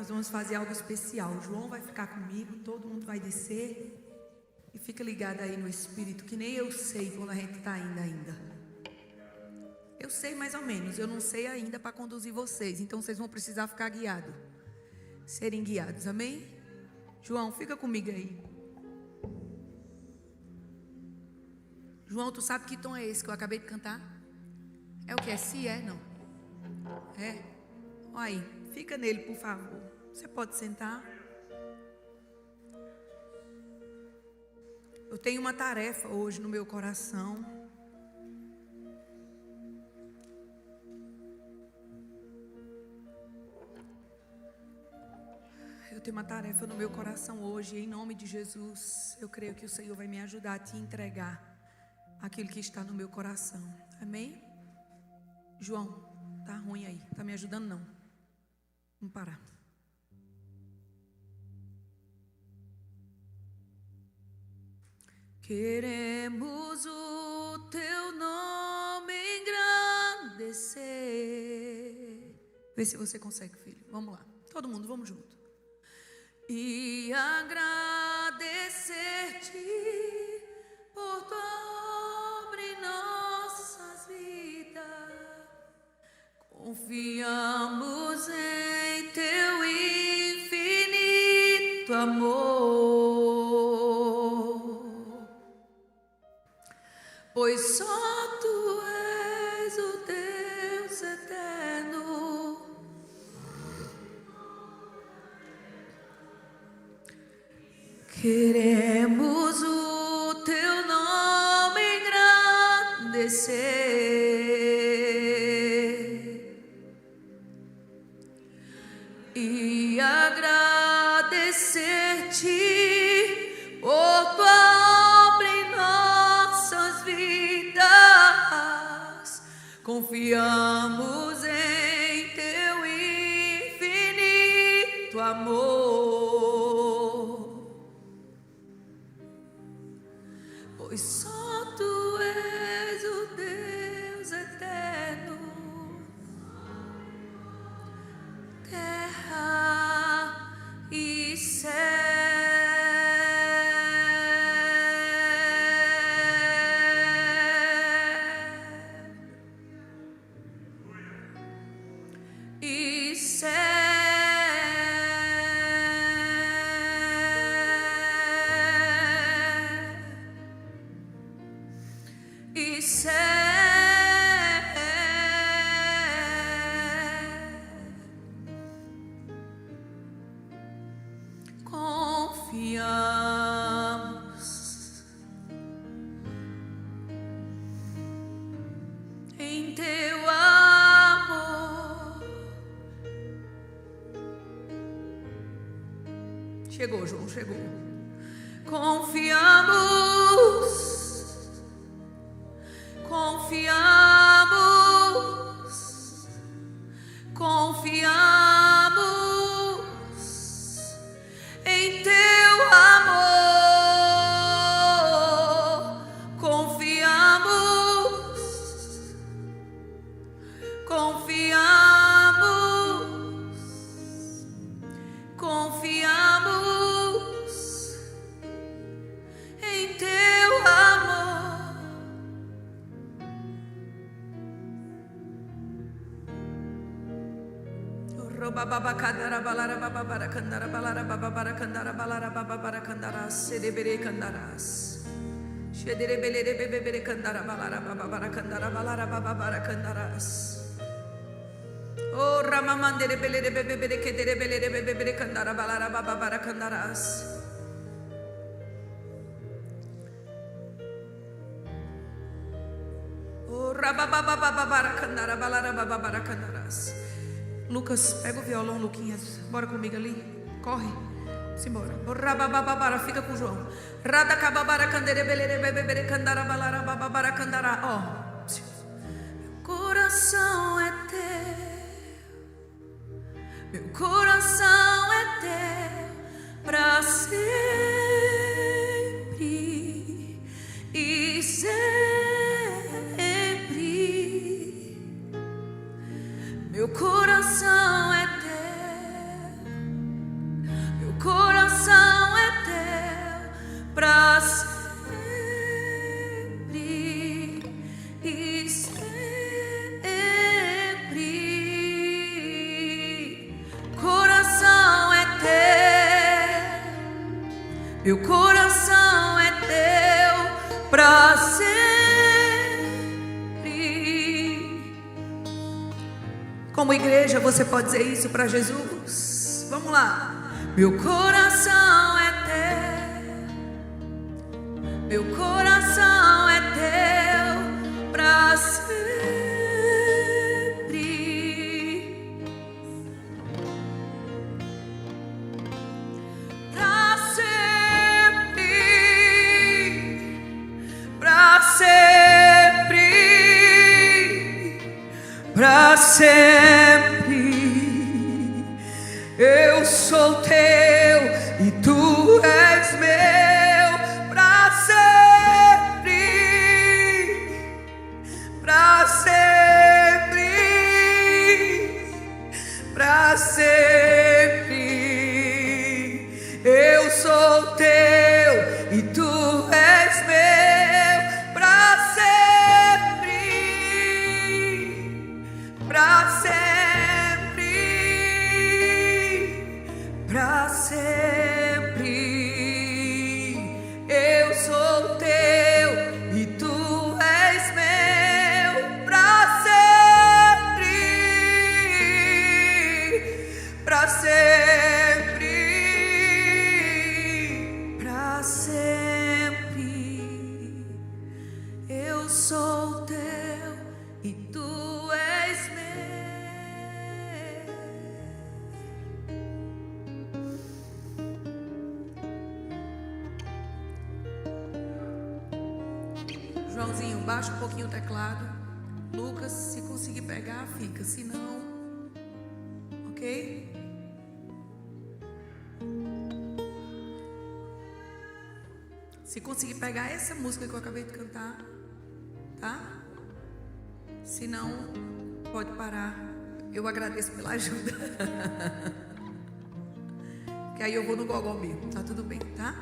Nós vamos fazer algo especial. O João vai ficar comigo, todo mundo vai descer. E fica ligado aí no Espírito, que nem eu sei quando a gente está indo ainda. Eu sei mais ou menos, eu não sei ainda para conduzir vocês. Então vocês vão precisar ficar guiados. Serem guiados, amém? João, fica comigo aí. João, tu sabe que tom é esse que eu acabei de cantar? É o que? É si? É? Não. É? Olha aí, fica nele, por favor. Você pode sentar. Eu tenho uma tarefa hoje no meu coração. Eu tenho uma tarefa no meu coração hoje, em nome de Jesus. Eu creio que o Senhor vai me ajudar a te entregar aquilo que está no meu coração. Amém? João, tá ruim aí. Tá me ajudando não. Vamos parar. Queremos o teu nome engrandecer. Vê se você consegue, filho. Vamos lá. Todo mundo, vamos junto. E agradecer-te por tua obra em nossas vidas. Confiamos em teu infinito amor, pois só tu és o Deus eterno. Queremos o teu nome engrandecer e agradecer-te por tua obra em nossas vidas. Confiamos em teu infinito amor, pois só tu és o Deus eterno. Terra e céu e céu e céu. Confiamos em teu amor. Chegou, João, chegou. Confiamos, confiamos, confiamos em teu amor. Confiamos, confiamos, confiamos em teu amor. Baba candara balara baba bara candara balara baba bara candara balara baba bara candara sedebere candaras shedere belere bebere candara balara baba bara candara balara baba bara candaras. Oh ramamandere belere bebere kedere belere bebere candara balara baba bara candaras. Oh rababa baba bara candara balara baba bara candaras. Lucas, pega o violão, Luquinhas. Bora comigo ali. Corre. Simbora. Rabababara, fica com o João. Radacababara, candere, belere, bebere, candara, balara, bababara, candara. Ó. Meu coração é teu. Meu coração é teu. Pra sempre. E sempre. Meu coração é teu, Meu coração é teu pra sempre. Como igreja, você pode dizer isso para Jesus? Vamos lá. Meu coração é teu. Meu coração é teu pra sempre. Para sempre, eu sou teu e tu és meu. Para sempre, para sempre, para sempre, eu sou teu e tu és meu. Para sempre, para sempre, eu sou teu e tu és meu. Para sempre, para sempre, para sempre, eu sou teu e tu és meu. Joãozinho, baixa um pouquinho o teclado. Lucas, se conseguir pegar, fica. Se não, ok? Se conseguir pegar essa música que eu acabei de cantar, tá? Se não, pode parar. Eu agradeço pela ajuda. Que aí eu vou no gogó mesmo. Tá tudo bem, tá?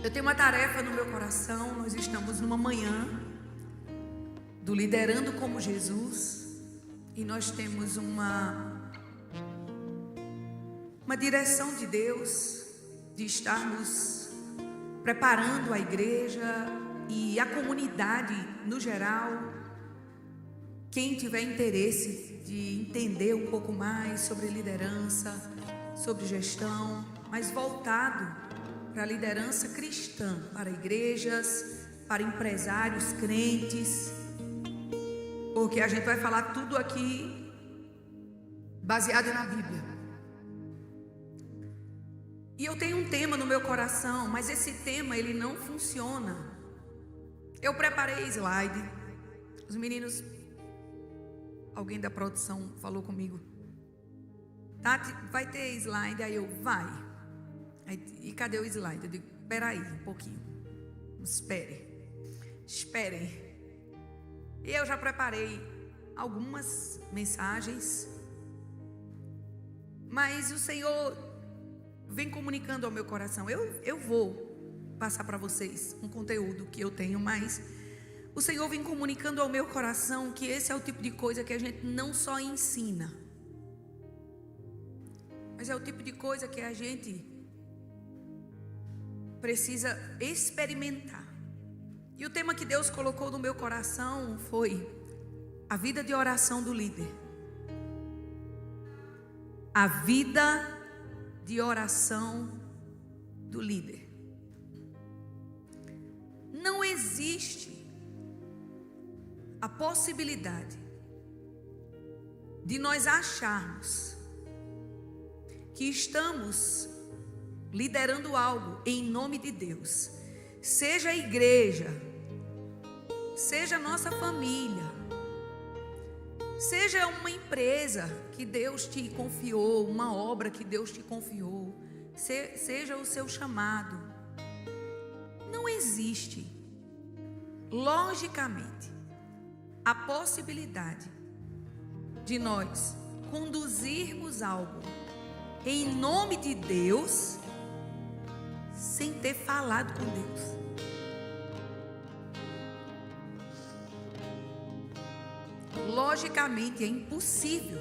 Eu tenho uma tarefa no meu coração. Nós estamos numa manhã do Liderando como Jesus. E nós temos uma direção de Deus de estarmos preparando a igreja e a comunidade no geral. Quem tiver interesse de entender um pouco mais sobre liderança, sobre gestão, mas voltado para a liderança cristã, para igrejas, para empresários, crentes, porque a gente vai falar tudo aqui baseado na Bíblia. E eu tenho um tema no meu coração, mas esse tema ele não funciona. Eu preparei slide. Os meninos, alguém da produção falou comigo: Tati, vai ter slide? Aí eu, vai. Aí, e cadê o slide? Eu digo, peraí um pouquinho. Esperem. E eu já preparei algumas mensagens, mas o Senhor vem comunicando ao meu coração. Eu vou passar para vocês um conteúdo que eu tenho, mas o Senhor vem comunicando ao meu coração que esse é o tipo de coisa que a gente não só ensina, mas é o tipo de coisa que a gente precisa experimentar. E o tema que Deus colocou no meu coração foi a vida de oração do líder. A vida de oração do líder. Não existe a possibilidade de nós acharmos que estamos liderando algo em nome de Deus, seja a igreja, seja a nossa família, seja uma empresa que Deus te confiou, uma obra que Deus te confiou, seja o seu chamado. Não existe, logicamente, a possibilidade de nós conduzirmos algo em nome de Deus sem ter falado com Deus. Logicamente é impossível.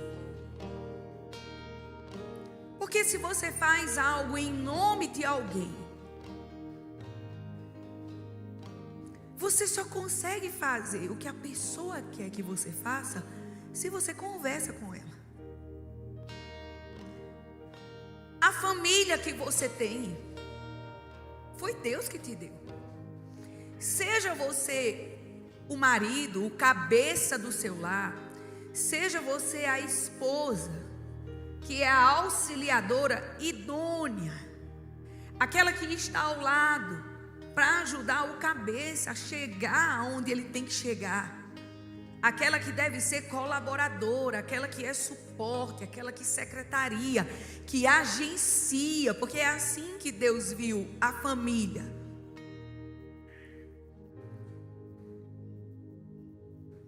Porque se você faz algo em nome de alguém, você só consegue fazer o que a pessoa quer que você faça se você conversa com ela. A família que você tem, foi Deus que te deu. Seja você o marido, o cabeça do seu lar, seja você a esposa, que é a auxiliadora idônea, aquela que está ao lado para ajudar o cabeça a chegar aonde ele tem que chegar, aquela que deve ser colaboradora, aquela que é suporte, aquela que secretaria, que agencia, porque é assim que Deus viu a família.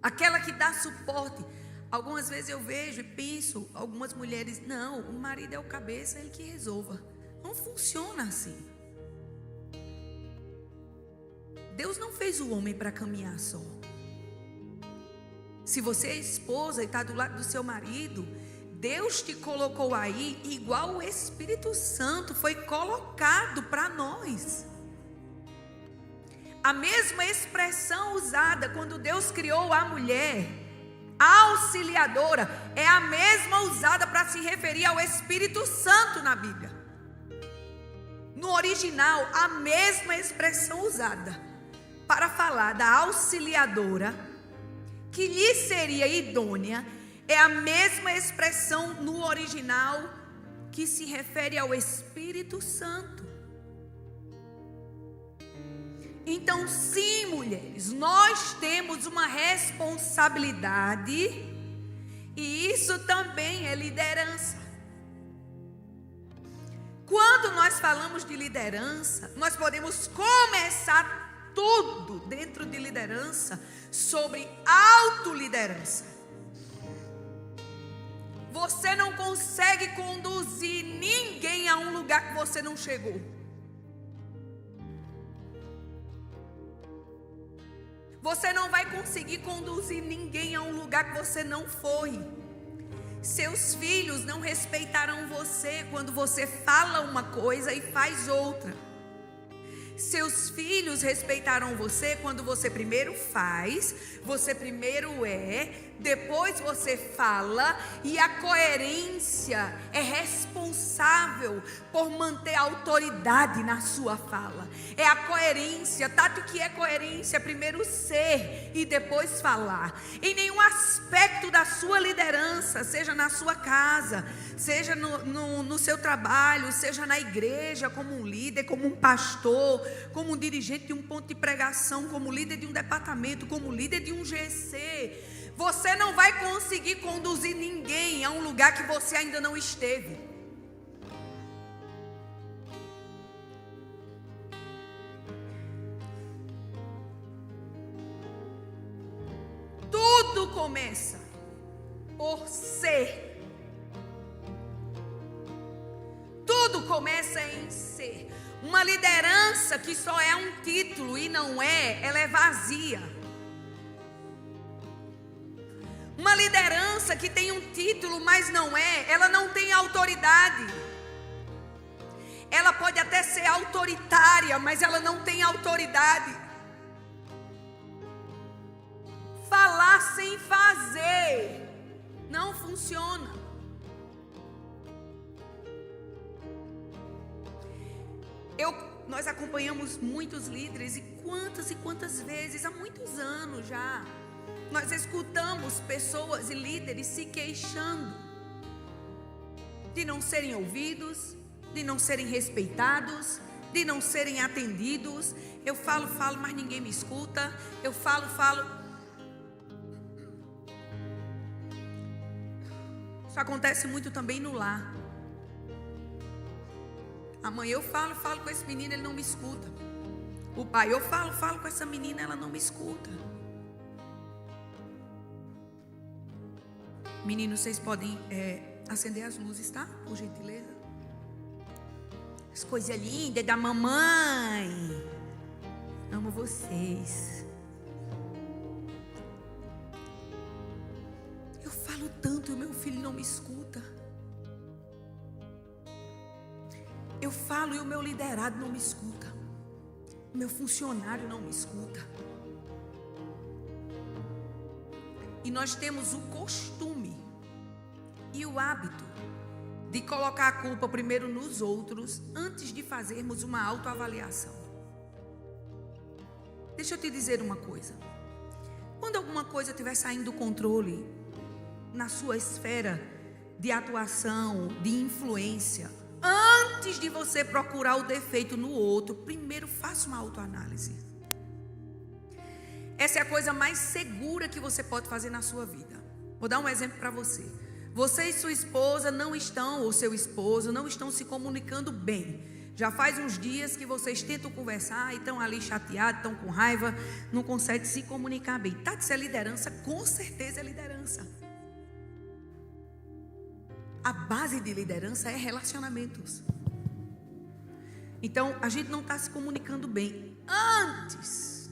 Aquela que dá suporte. Algumas vezes eu vejo e penso, algumas mulheres, não, o marido é o cabeça, ele que resolva. Não funciona assim. Deus não fez o homem para caminhar só. Se você é esposa e está do lado do seu marido, Deus te colocou aí igual o Espírito Santo foi colocado para nós. A mesma expressão usada quando Deus criou a mulher, a auxiliadora, é a mesma usada para se referir ao Espírito Santo na Bíblia. No original, a mesma expressão usada para falar da auxiliadora, que lhe seria idônea, é a mesma expressão no original que se refere ao Espírito Santo. Então, sim, mulheres, nós temos uma responsabilidade, e isso também é liderança. Quando nós falamos de liderança, nós podemos começar tudo dentro de liderança sobre autoliderança. Você não consegue conduzir ninguém a um lugar que você não chegou. Você não vai conseguir conduzir ninguém a um lugar que você não foi. Seus filhos não respeitarão você quando você fala uma coisa e faz outra. Seus filhos respeitarão você quando você primeiro faz, você primeiro depois você fala, e a coerência é responsável por manter a autoridade na sua fala. É a coerência, tanto que é coerência, primeiro ser e depois falar. Em nenhum aspecto da sua liderança, seja na sua casa, seja no seu trabalho, seja na igreja, como um líder, como um pastor, como um dirigente de um ponto de pregação, como líder de um departamento, como líder de um GC, você não vai conseguir conduzir ninguém a um lugar que você ainda não esteve. Tudo começa por ser. Tudo começa em ser. Uma liderança que só é um título e não ela é vazia. Uma liderança que tem um título, mas não ela não tem autoridade. Ela pode até ser autoritária, mas ela não tem autoridade. Falar sem fazer não funciona. Nós acompanhamos muitos líderes, e quantas vezes, há muitos anos já, nós escutamos pessoas e líderes se queixando de não serem ouvidos, de não serem respeitados, de não serem atendidos. Eu falo, mas ninguém me escuta. Eu falo. Isso acontece muito também no lar. A mãe, eu falo com esse menino, ele não me escuta. O pai, eu falo com essa menina, ela não me escuta. Meninos, vocês podem acender as luzes, tá? Por gentileza. As coisas lindas da mamãe. Amo vocês. Eu falo tanto e o meu filho não me escuta. Eu falo e o meu liderado não me escuta. O meu funcionário não me escuta. E nós temos o costume e o hábito de colocar a culpa primeiro nos outros antes de fazermos uma autoavaliação. Deixa eu te dizer uma coisa. Quando alguma coisa estiver saindo do controle na sua esfera de atuação, de influência, antes de você procurar o defeito no outro, primeiro faça uma autoanálise. Essa é a coisa mais segura que você pode fazer na sua vida. Vou dar um exemplo para você. Você e sua esposa não estão, ou seu esposo, não estão se comunicando bem. Já faz uns dias que vocês tentam conversar e estão ali chateados, estão com raiva, não conseguem se comunicar bem. Tá, isso é liderança? Com certeza é liderança. A base de liderança é relacionamentos. Então, a gente não está se comunicando bem. Antes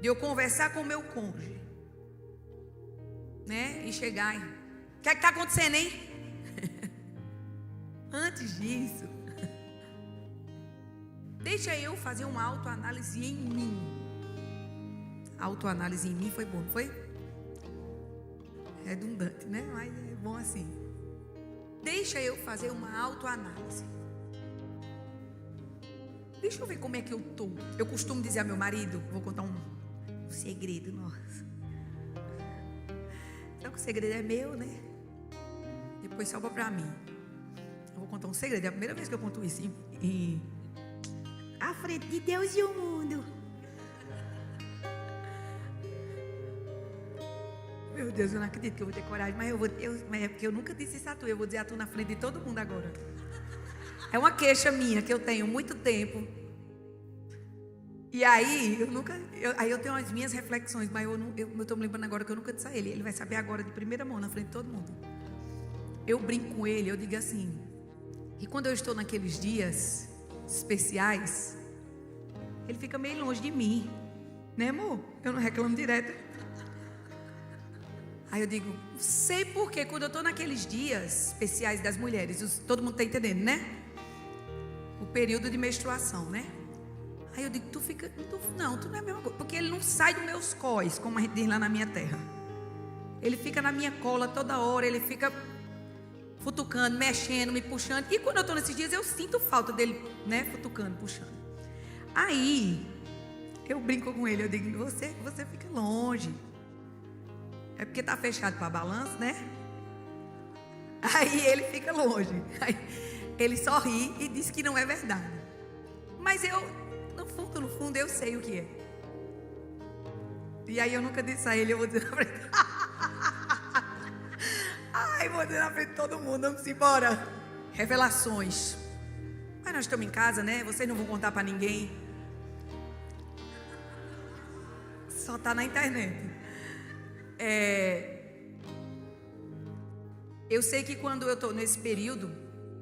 de eu conversar com o meu cônjuge, né? E chegar, o que é que está acontecendo, hein? Antes disso, deixa eu fazer uma autoanálise em mim. A autoanálise em mim foi bom, não foi? Redundante, né? Mas é bom assim. Deixa eu fazer uma autoanálise. Deixa eu ver como é que eu estou. Eu costumo dizer a meu marido, vou contar um segredo nosso. Só que o segredo é meu, né? Depois sobra pra mim. Eu vou contar um segredo. É a primeira vez que eu conto isso à frente de Deus e o mundo. Meu Deus, eu não acredito que eu vou ter coragem. Mas é porque eu nunca disse isso a tu. Eu vou dizer a tu na frente de todo mundo agora. É uma queixa minha que eu tenho há muito tempo. E aí, eu tenho as minhas reflexões, mas eu estou me lembrando agora que eu nunca disse a ele. Ele vai saber agora de primeira mão, na frente de todo mundo. Eu brinco com ele, eu digo assim, que quando eu estou naqueles dias especiais, ele fica meio longe de mim, né, amor? Eu não reclamo direto. Aí eu digo, sei por quê, quando eu estou naqueles dias especiais das mulheres, todo mundo está entendendo, né? O período de menstruação, né? Aí eu digo, tu não é a mesma coisa, porque ele não sai dos meus cós, como a gente diz lá na minha terra. Ele fica na minha cola toda hora, ele fica futucando, mexendo, me puxando. E quando eu estou nesses dias, eu sinto falta dele, né? Futucando, puxando. Aí, eu brinco com ele, eu digo, você fica longe. É porque está fechado para balanço, né? Aí ele fica longe. Aí ele sorri e diz que não é verdade. Mas eu, no fundo, eu sei o que é. E aí eu nunca disse a ele, eu vou dizer na frente. Ai, vou dizer na frente de todo mundo, vamos embora. Revelações. Mas nós estamos em casa, né? Vocês não vão contar para ninguém. Só está na internet. Eu sei que quando eu estou nesse período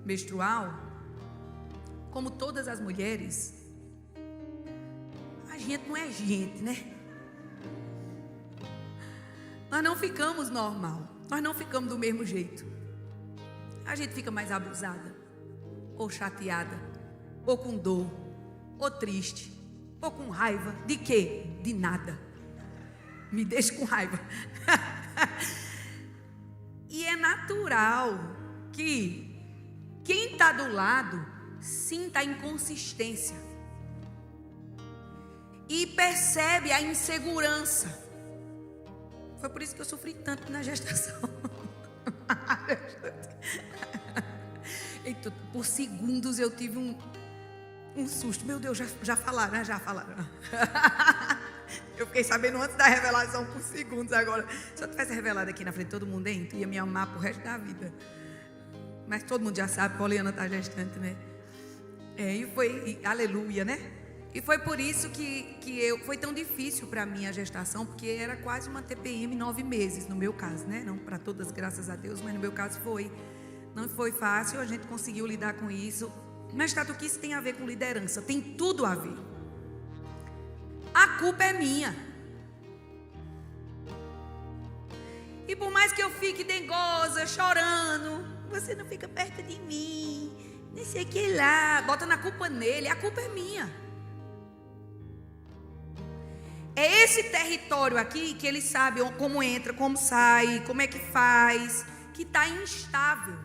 menstrual, como todas as mulheres, a gente não é gente, né? Nós não ficamos normal, nós não ficamos do mesmo jeito. A gente fica mais abusada, ou chateada, ou com dor, ou triste, ou com raiva. De quê? De nada. Me deixa com raiva. E é natural que quem está do lado sinta a inconsistência e percebe a insegurança. Foi por isso que eu sofri tanto na gestação. Então, por segundos eu tive um susto. Meu Deus, já falaram, né? Já falaram. Eu fiquei sabendo antes da revelação por segundos agora. Se eu tivesse revelado aqui na frente de todo mundo, hein, tu ia me amar pro resto da vida. Mas todo mundo já sabe, Poliana está gestante, né? Aleluia, né? E foi por isso que foi tão difícil para mim a gestação, porque era quase uma TPM 9 meses, no meu caso, né? Não para todas, graças a Deus, mas no meu caso foi. Não foi fácil, a gente conseguiu lidar com isso. Mas tanto que isso tem a ver com liderança, tem tudo a ver. A culpa é minha. E por mais que eu fique dengosa, chorando, você não fica perto de mim. Nem sei que lá, bota na culpa nele, a culpa é minha. É esse território aqui que ele sabe como entra, como sai, como é que faz, que está instável.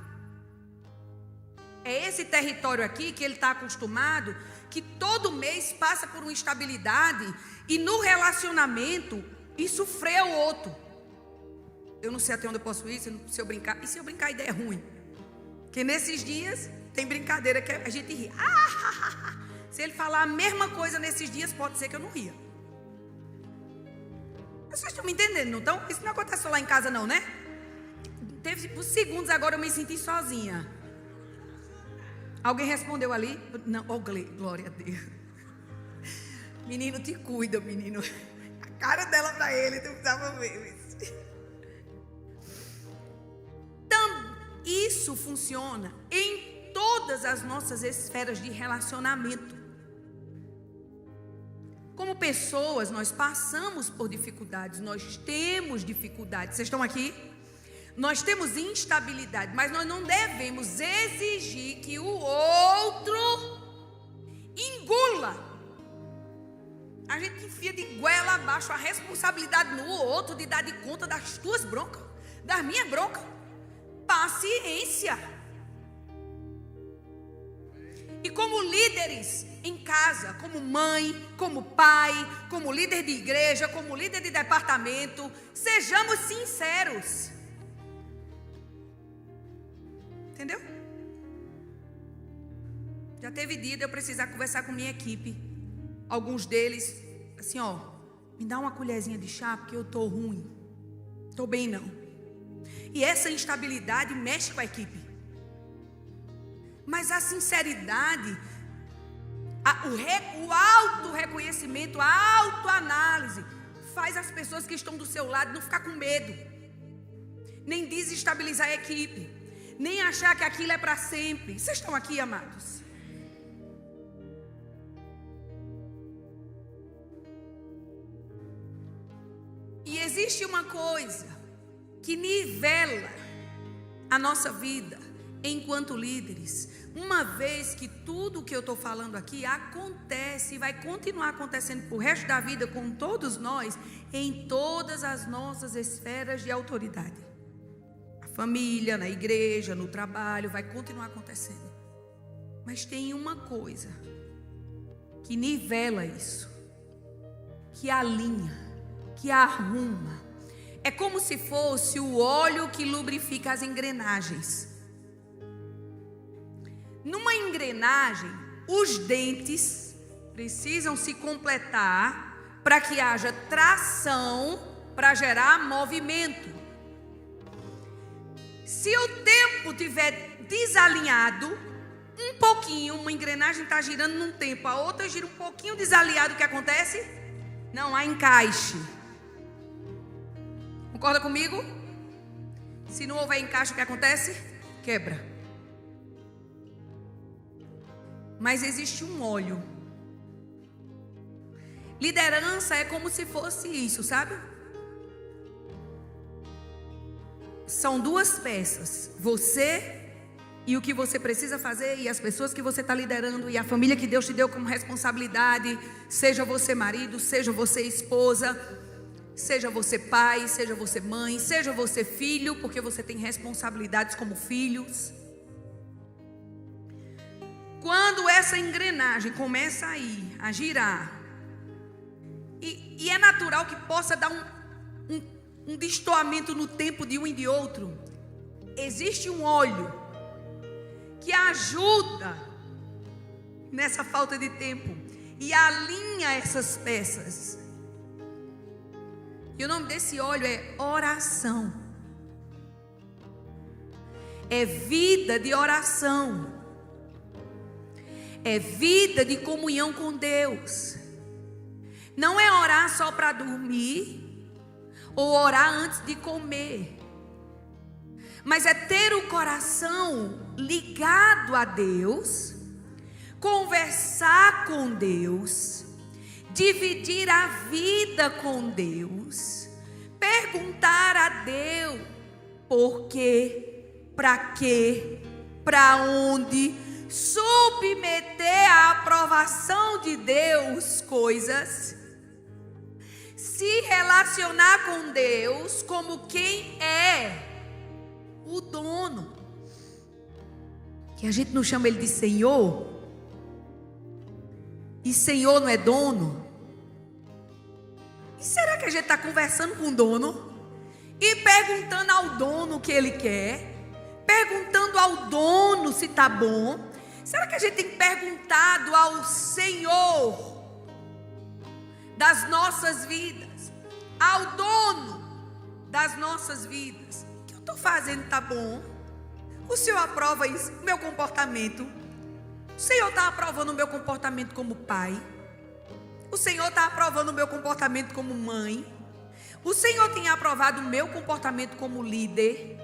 É esse território aqui que ele está acostumado, que todo mês passa por uma instabilidade e no relacionamento isso freia o outro. Eu não sei até onde eu posso ir, se eu brincar. E se eu brincar, a ideia é ruim. Porque nesses dias tem brincadeira que a gente ri. Se ele falar a mesma coisa nesses dias, pode ser que eu não ria. Vocês estão me entendendo, não estão? Isso não acontece só lá em casa não, né? Teve por segundos agora eu me senti sozinha. Alguém respondeu ali? Não, oh, glória a Deus. Menino, te cuida, menino. A cara dela para ele, tu precisava ver isso. Então, isso funciona em todas as nossas esferas de relacionamento. Como pessoas, nós passamos por dificuldades, nós temos dificuldades. Vocês estão aqui? Nós temos instabilidade, mas nós não devemos exigir que o outro engula. A gente enfia de goela abaixo a responsabilidade no outro de dar de conta das tuas broncas, das minhas broncas. Paciência. E como líderes em casa, como mãe, como pai, como líder de igreja, como líder de departamento, sejamos sinceros. Entendeu? Já teve dia de eu precisar conversar com minha equipe. Alguns deles, assim, ó, me dá uma colherzinha de chá porque eu tô ruim. Tô bem não. E essa instabilidade mexe com a equipe. Mas a sinceridade, o auto-reconhecimento, a autoanálise faz as pessoas que estão do seu lado não ficar com medo, nem desestabilizar a equipe, nem achar que aquilo é para sempre. Vocês estão aqui, amados? E existe uma coisa que nivela a nossa vida enquanto líderes, uma vez que tudo o que eu estou falando aqui acontece e vai continuar acontecendo pro resto da vida com todos nós, em todas as nossas esferas de autoridade. A família, na igreja, no trabalho, vai continuar acontecendo. Mas tem uma coisa que nivela isso, que alinha, que arruma. É como se fosse o óleo que lubrifica as engrenagens. Numa engrenagem, os dentes precisam se completar para que haja tração para gerar movimento. Se o tempo estiver desalinhado, um pouquinho, uma engrenagem está girando num tempo, a outra gira um pouquinho desalinhado, o que acontece? Não há encaixe. Concorda comigo? Se não houver encaixe, o que acontece? Quebra. Mas existe um óleo. Liderança é como se fosse isso, sabe? São duas peças. Você e o que você precisa fazer, e as pessoas que você está liderando, e a família que Deus te deu como responsabilidade. Seja você marido, seja você esposa, seja você pai, seja você mãe, seja você filho, porque você tem responsabilidades como filhos. Quando essa engrenagem começa a girar, e é natural que possa dar um destoamento no tempo de um e de outro, existe um óleo que ajuda nessa falta de tempo e alinha essas peças. E o nome desse óleo é oração. É vida de oração. É vida de comunhão com Deus. Não é orar só para dormir, ou orar antes de comer, mas é ter o coração ligado a Deus, conversar com Deus, dividir a vida com Deus, perguntar a Deus por quê, para quê, para onde, submeter à aprovação de Deus coisas, se relacionar com Deus como quem é o dono. Que a gente não chama ele de Senhor, e Senhor não é dono. E será que a gente está conversando com o dono e perguntando ao dono o que ele quer, perguntando ao dono se está bom? Será que a gente tem perguntado ao Senhor das nossas vidas, ao dono das nossas vidas, o que eu estou fazendo está bom? O Senhor aprova isso, meu comportamento? O Senhor está aprovando o meu comportamento como pai? O Senhor está aprovando o meu comportamento como mãe? O Senhor tem aprovado o meu comportamento como líder?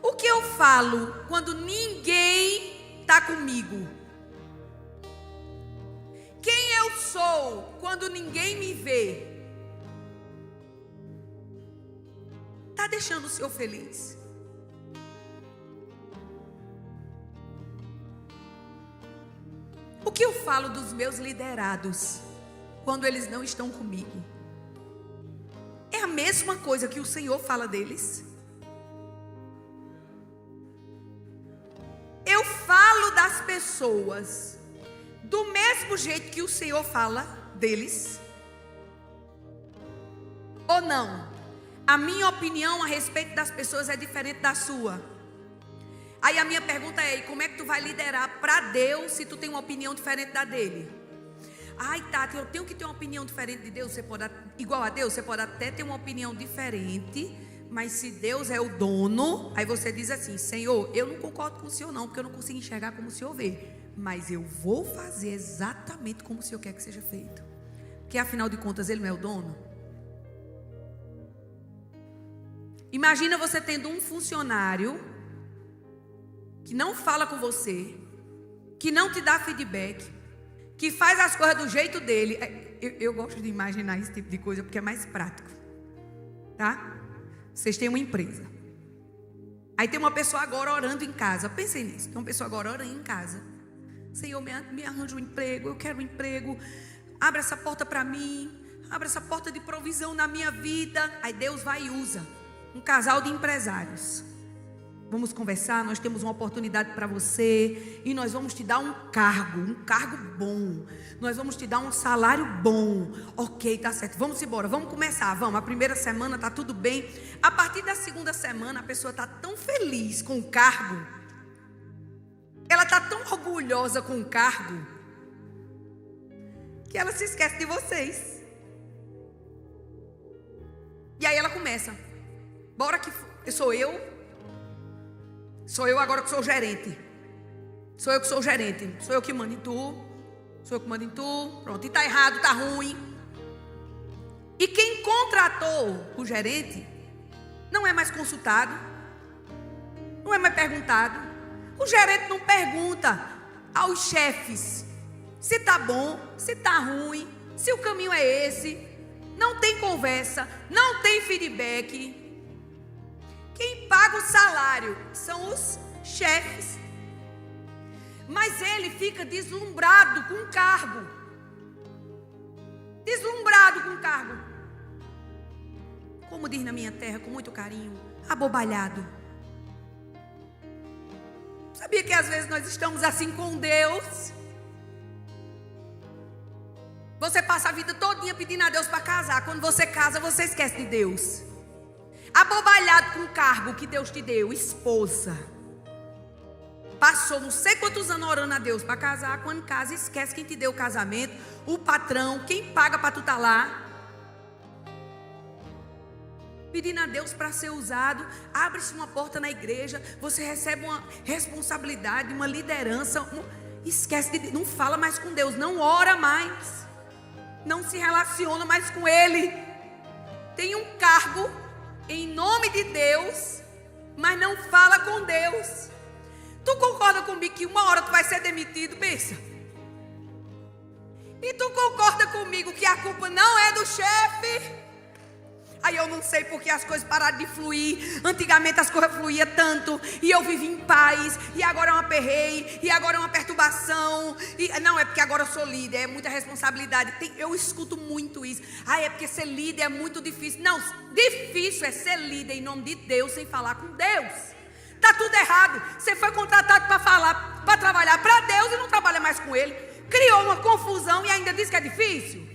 O que eu falo quando ninguém está comigo? Quem eu sou quando ninguém me vê? Está deixando o Senhor feliz? O que eu falo dos meus liderados quando eles não estão comigo? É a mesma coisa que o Senhor fala deles? Eu falo das pessoas do mesmo jeito que o Senhor fala deles? Ou não? A minha opinião a respeito das pessoas é diferente da sua. Aí a minha pergunta é: como é que tu vai liderar para Deus se tu tem uma opinião diferente da dele? Ai, Tati, eu tenho que ter uma opinião diferente de Deus. Você pode, igual a Deus, você pode até ter uma opinião diferente, mas se Deus é o dono, aí você diz assim: Senhor, eu não concordo com o Senhor não, porque eu não consigo enxergar como o Senhor vê, mas eu vou fazer exatamente como o Senhor quer que seja feito, porque afinal de contas Ele não é o dono. Imagina você tendo um funcionário que não fala com você, que não te dá feedback, que faz as coisas do jeito dele. Eu gosto de imaginar esse tipo de coisa porque é mais prático, tá? Vocês têm uma empresa, aí tem uma pessoa agora orando em casa. Pensem nisso, tem uma pessoa agora orando em casa: Senhor, me arranja um emprego, eu quero um emprego, abre essa porta para mim, abre essa porta de provisão na minha vida. Aí Deus vai e usa um casal de empresários. Vamos conversar, nós temos uma oportunidade para você e nós vamos te dar um cargo bom. Nós vamos te dar um salário bom. Ok, tá certo, vamos embora, vamos começar, vamos. A primeira semana tá tudo bem. A partir da segunda semana a pessoa tá tão feliz com o cargo, ela tá tão orgulhosa com o cargo, que ela se esquece de vocês. E aí ela começa: bora que sou eu agora que sou o gerente. Sou eu que sou o gerente. Sou eu que mando em tu. Sou eu que mando em tu. Pronto, e tá errado, tá ruim. E quem contratou o gerente não é mais consultado, não é mais perguntado. O gerente não pergunta aos chefes se tá bom, se tá ruim, se o caminho é esse. Não tem conversa, não tem feedback. Quem paga o salário são os chefes. Mas ele fica deslumbrado com o cargo. Deslumbrado com o cargo. Como diz na minha terra, com muito carinho, abobalhado. Sabia que às vezes nós estamos assim com Deus? Você passa a vida todinha pedindo a Deus para casar. Quando você casa, você esquece de Deus. Abobalhado com o cargo que Deus te deu, esposa. Passou não sei quantos anos orando a Deus para casar. Quando casa, esquece quem te deu o casamento, o patrão, quem paga para tu estar lá. Pedindo a Deus para ser usado. Abre-se uma porta na igreja, você recebe uma responsabilidade, uma liderança. Esquece de, não fala mais com Deus, não ora mais, não se relaciona mais com Ele. Tem um cargo em nome de Deus, mas não fala com Deus. Tu concorda comigo que uma hora tu vai ser demitido? Pensa. E tu concorda comigo que a culpa não é do chefe? Aí eu não sei porque as coisas pararam de fluir. Antigamente as coisas fluíam tanto e eu vivi em paz, e agora é um aperreio, e agora é uma perturbação. Não, é porque agora eu sou líder, é muita responsabilidade. Eu escuto muito isso. É porque ser líder é muito difícil. Não, difícil é ser líder em nome de Deus sem falar com Deus. Está tudo errado. Você foi contratado para trabalhar para Deus e não trabalha mais com Ele. Criou uma confusão e ainda diz que é difícil.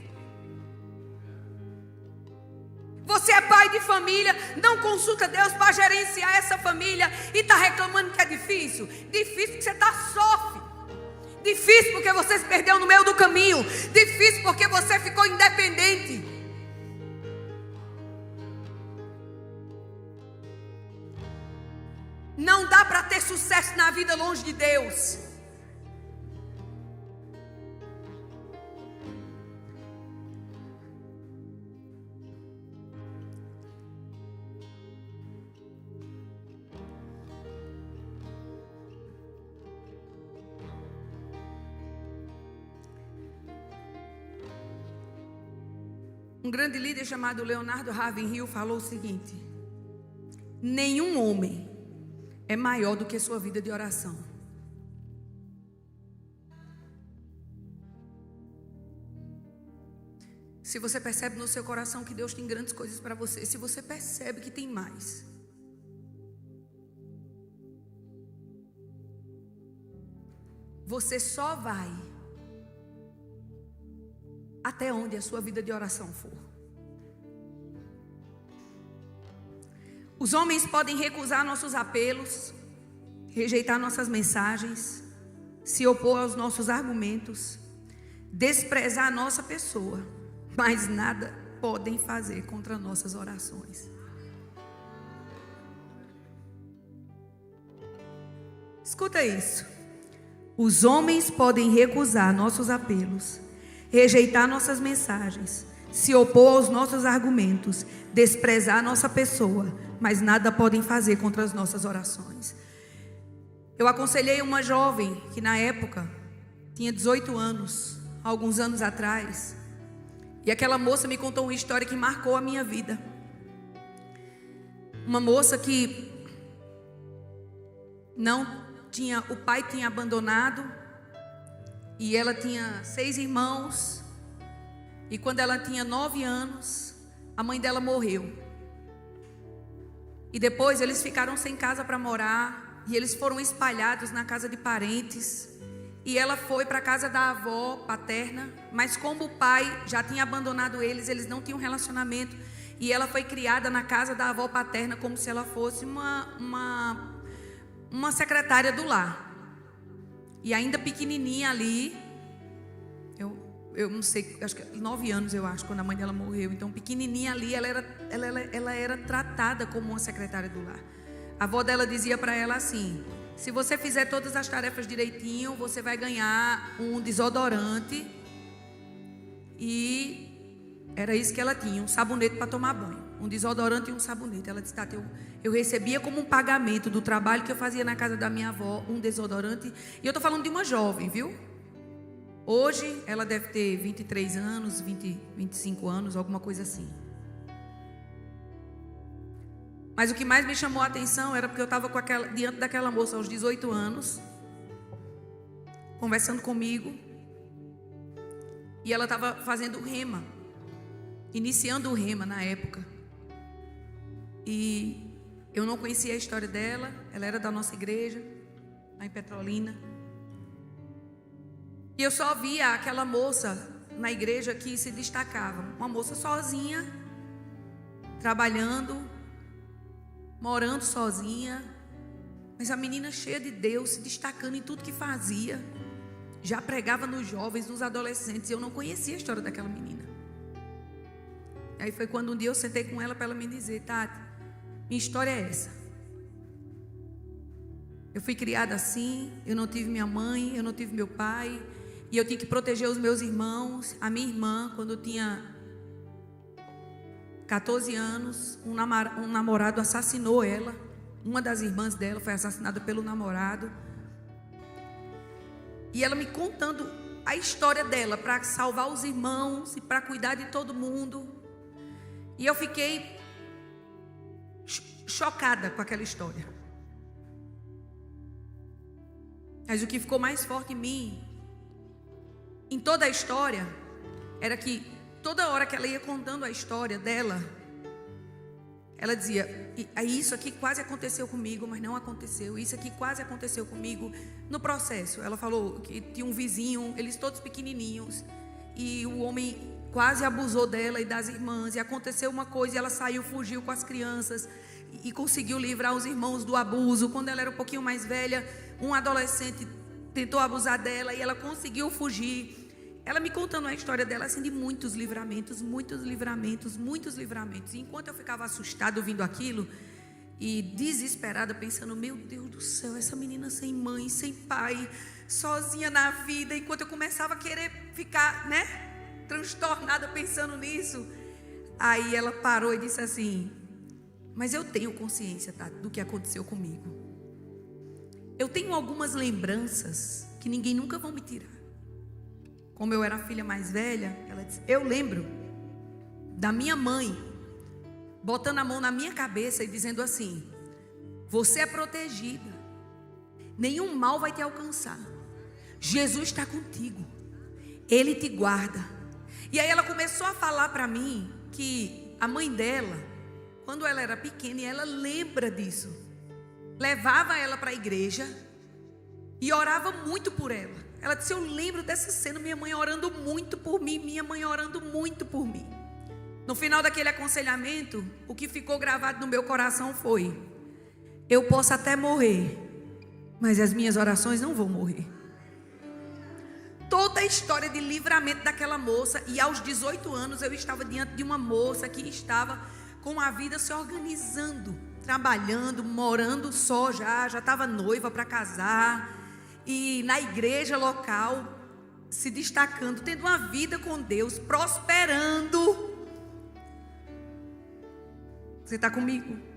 Você é pai de família, não consulta Deus para gerenciar essa família e está reclamando que é difícil. Difícil porque você sofre. Difícil porque você se perdeu no meio do caminho. Difícil porque você ficou independente. Não dá para ter sucesso na vida longe de Deus. Um grande líder chamado Leonardo Ravenhill falou o seguinte: nenhum homem é maior do que sua vida de oração. Se você percebe no seu coração que Deus tem grandes coisas para você, se você percebe que tem mais, você só vai até onde a sua vida de oração for. Os homens podem recusar nossos apelos, rejeitar nossas mensagens, se opor aos nossos argumentos, desprezar a nossa pessoa, mas nada podem fazer contra nossas orações. Escuta isso. Os homens podem recusar nossos apelos, rejeitar nossas mensagens, se opor aos nossos argumentos, desprezar a nossa pessoa, mas nada podem fazer contra as nossas orações. Eu aconselhei uma jovem que na época tinha 18 anos, alguns anos atrás, e aquela moça me contou uma história que marcou a minha vida. Uma moça que o pai tinha abandonado, e ela tinha 6 irmãos, e quando ela tinha 9 anos, a mãe dela morreu. E depois eles ficaram sem casa para morar, e eles foram espalhados na casa de parentes, e ela foi para a casa da avó paterna, mas como o pai já tinha abandonado eles não tinham relacionamento, e ela foi criada na casa da avó paterna como se ela fosse uma secretária do lar. E ainda pequenininha ali, eu não sei, acho que 9 anos eu acho, quando a mãe dela morreu. Então pequenininha ali, ela era tratada como uma secretária do lar. A avó dela dizia para ela assim: se você fizer todas as tarefas direitinho, você vai ganhar um desodorante. E era isso que ela tinha, um sabonete para tomar banho, um desodorante e um sabonete. Ela disse: eu recebia como um pagamento do trabalho que eu fazia na casa da minha avó, um desodorante. E eu estou falando de uma jovem, viu? Hoje ela deve ter 23 anos, 25 anos, alguma coisa assim. Mas o que mais me chamou a atenção era porque eu estava diante daquela moça aos 18 anos, conversando comigo, e ela estava fazendo o rema, iniciando o rema na época. E eu não conhecia a história dela, ela era da nossa igreja, lá em Petrolina. E eu só via aquela moça na igreja que se destacava, uma moça sozinha, trabalhando, morando sozinha, mas a menina cheia de Deus, se destacando em tudo que fazia, já pregava nos jovens, nos adolescentes, e eu não conhecia a história daquela menina. Aí foi quando um dia eu sentei com ela para ela me dizer: Tati, minha história é essa. Eu fui criada assim, eu não tive minha mãe, eu não tive meu pai, e eu tinha que proteger os meus irmãos. A minha irmã, quando eu tinha 14 anos, um namorado assassinou ela. Uma das irmãs dela foi assassinada pelo namorado. E ela me contando a história dela para salvar os irmãos e para cuidar de todo mundo. E eu fiquei chocada com aquela história. Mas o que ficou mais forte em mim, em toda a história, era que toda hora que ela ia contando a história dela, ela dizia: isso aqui quase aconteceu comigo, mas não aconteceu. Isso aqui quase aconteceu comigo no processo. Ela falou que tinha um vizinho, eles todos pequenininhos, e o homem quase abusou dela e das irmãs, e aconteceu uma coisa, e ela saiu, fugiu com as crianças e conseguiu livrar os irmãos do abuso. Quando ela era um pouquinho mais velha, um adolescente tentou abusar dela e ela conseguiu fugir. Ela me contando a história dela, assim, de muitos livramentos, muitos livramentos, muitos livramentos. E enquanto eu ficava assustada ouvindo aquilo e desesperada, pensando: meu Deus do céu, essa menina sem mãe, sem pai, sozinha na vida. Enquanto eu começava a querer ficar, transtornada pensando nisso, aí ela parou e disse assim: mas eu tenho consciência, tá, do que aconteceu comigo. Eu tenho algumas lembranças que ninguém nunca vai me tirar. Como eu era a filha mais velha, ela disse, eu lembro da minha mãe botando a mão na minha cabeça e dizendo assim: você é protegida, nenhum mal vai te alcançar, Jesus está contigo, Ele te guarda. E aí ela começou a falar para mim que a mãe dela, quando ela era pequena, e ela lembra disso, levava ela para a igreja e orava muito por ela. Ela disse: eu lembro dessa cena, minha mãe orando muito por mim, minha mãe orando muito por mim. No final daquele aconselhamento, o que ficou gravado no meu coração foi: eu posso até morrer, mas as minhas orações não vão morrer. Toda a história de livramento daquela moça, e aos 18 anos eu estava diante de uma moça que estava com a vida se organizando, trabalhando, morando só, já estava noiva para casar, e na igreja local se destacando, tendo uma vida com Deus, prosperando. Você está comigo?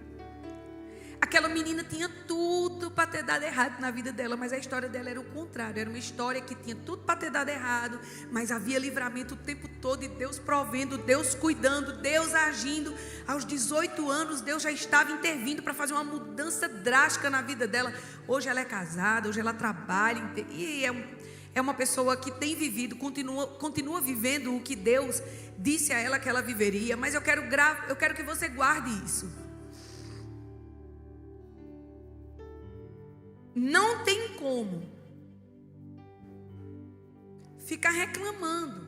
Aquela menina tinha tudo para ter dado errado na vida dela, mas a história dela era o contrário. Era uma história que tinha tudo para ter dado errado, mas havia livramento o tempo todo, e Deus provendo, Deus cuidando, Deus agindo. Aos 18 anos Deus já estava intervindo para fazer uma mudança drástica na vida dela. Hoje ela é casada, hoje ela trabalha, e é uma pessoa que tem vivido, continua vivendo o que Deus disse a ela que ela viveria. Mas eu quero que você guarde isso. Não tem como ficar reclamando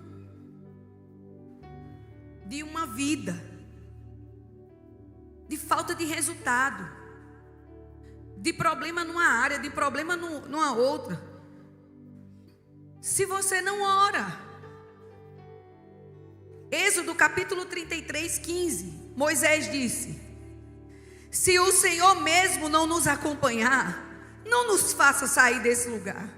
de uma vida, de falta de resultado, de problema numa área, de problema numa outra, se você não ora. Êxodo capítulo 33, 15, Moisés disse: se o Senhor mesmo não nos acompanhar, não nos faça sair desse lugar.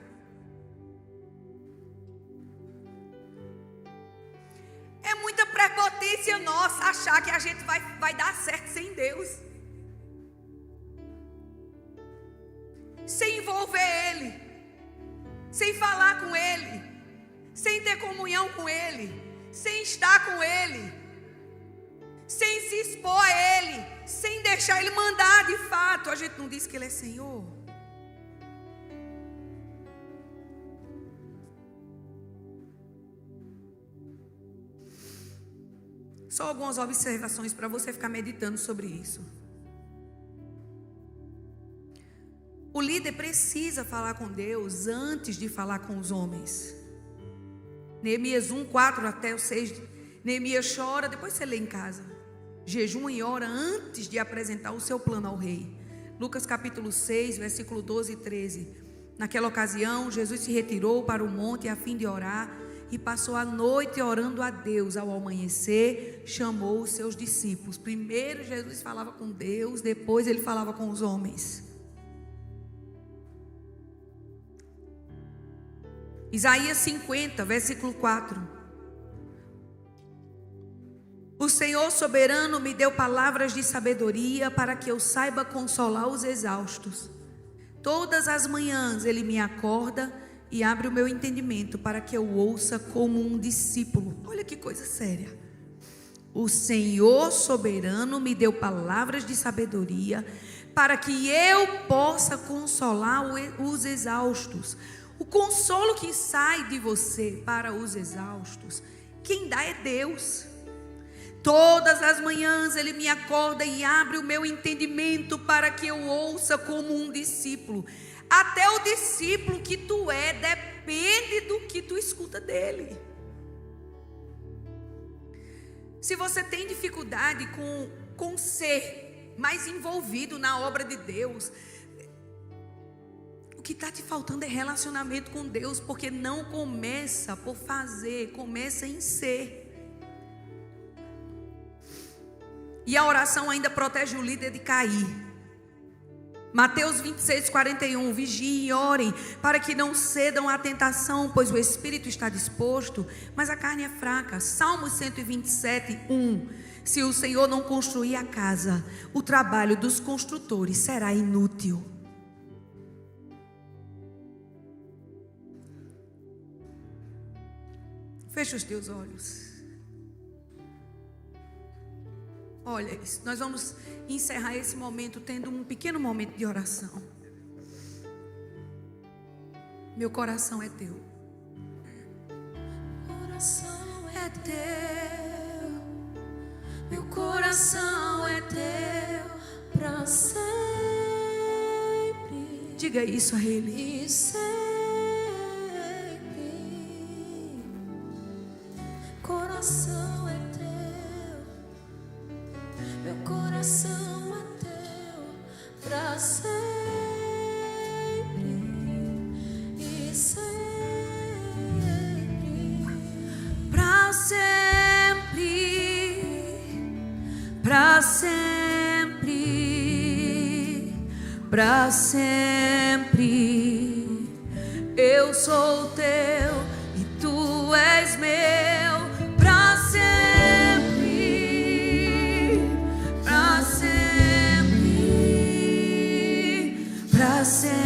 É muita prepotência nossa achar que a gente vai dar certo sem Deus, sem envolver Ele, sem falar com Ele, sem ter comunhão com Ele, sem estar com Ele, sem se expor a Ele, sem deixar Ele mandar de fato. A gente não diz que Ele é Senhor? Só algumas observações para você ficar meditando sobre isso. O líder precisa falar com Deus antes de falar com os homens. Neemias 1, 4 até o 6. Neemias chora, depois você lê em casa. Jejum e ora antes de apresentar o seu plano ao rei. Lucas capítulo 6, versículo 12 e 13. Naquela ocasião, Jesus se retirou para o monte a fim de orar, e passou a noite orando a Deus. Ao amanhecer, chamou os seus discípulos. Primeiro Jesus falava com Deus, depois ele falava com os homens. Isaías 50, versículo 4. O Senhor soberano me deu palavras de sabedoria, para que eu saiba consolar os exaustos. Todas as manhãs Ele me acorda e abre o meu entendimento, para que eu ouça como um discípulo. Olha que coisa séria. O Senhor soberano me deu palavras de sabedoria para que eu possa consolar os exaustos. O consolo que sai de você para os exaustos, quem dá é Deus. Todas as manhãs Ele me acorda e abre o meu entendimento para que eu ouça como um discípulo. Até o discípulo que tu é depende do que tu escuta dele. Se você tem dificuldade com ser mais envolvido na obra de Deus, o que está te faltando é relacionamento com Deus, porque não começa por fazer, começa em ser. E a oração ainda protege o líder de cair. Mateus 26:41, vigiem e orem para que não cedam à tentação, pois o espírito está disposto, mas a carne é fraca. Salmos 127:1, se o Senhor não construir a casa, o trabalho dos construtores será inútil. Fecha os teus olhos. Olha isso, nós vamos encerrar esse momento tendo um pequeno momento de oração. Meu coração é teu. Meu coração é teu. Meu coração é teu para sempre. Diga isso a Ele. E sempre. Coração é teu. Meu coração é teu pra sempre e sempre, pra sempre, pra sempre, pra sempre. Eu sou teu e tu és meu, pra sempre, pra sempre, pra sempre.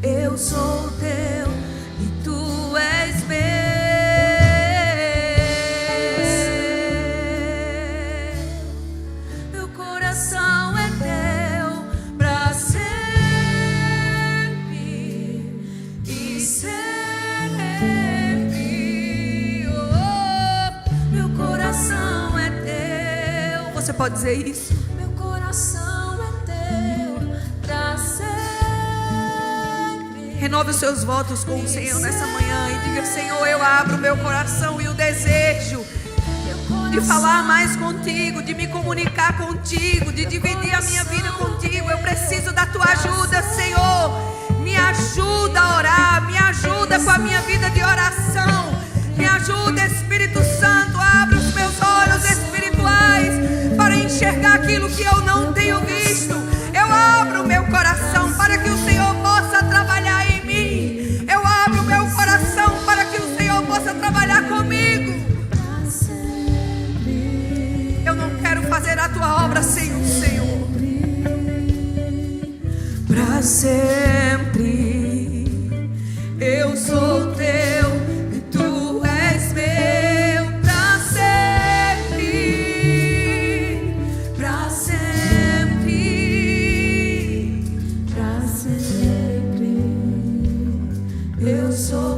Eu sou teu e tu és meu. Meu coração é teu pra sempre e sempre. Oh, meu coração é teu. Você pode dizer isso? Meu coração é teu pra sempre. Renove os seus votos com o Senhor nessa manhã e diga: Senhor, eu abro o meu coração e o desejo de falar mais contigo, de me comunicar contigo, de dividir a minha vida contigo. Eu preciso da tua ajuda, Senhor. Me ajuda a orar, me ajuda com a minha vida de oração. Me ajuda, Espírito Santo, abre os meus olhos espirituais para enxergar aquilo que eu não tenho visto. Eu abro o meu coração para que o Senhor possa trabalhar em mim. Eu abro o meu coração para que o Senhor possa trabalhar comigo. Eu não quero fazer a tua obra sem o Senhor. Para sempre eu sou teu e tu és meu. Para sempre, para sempre, para sempre eu sou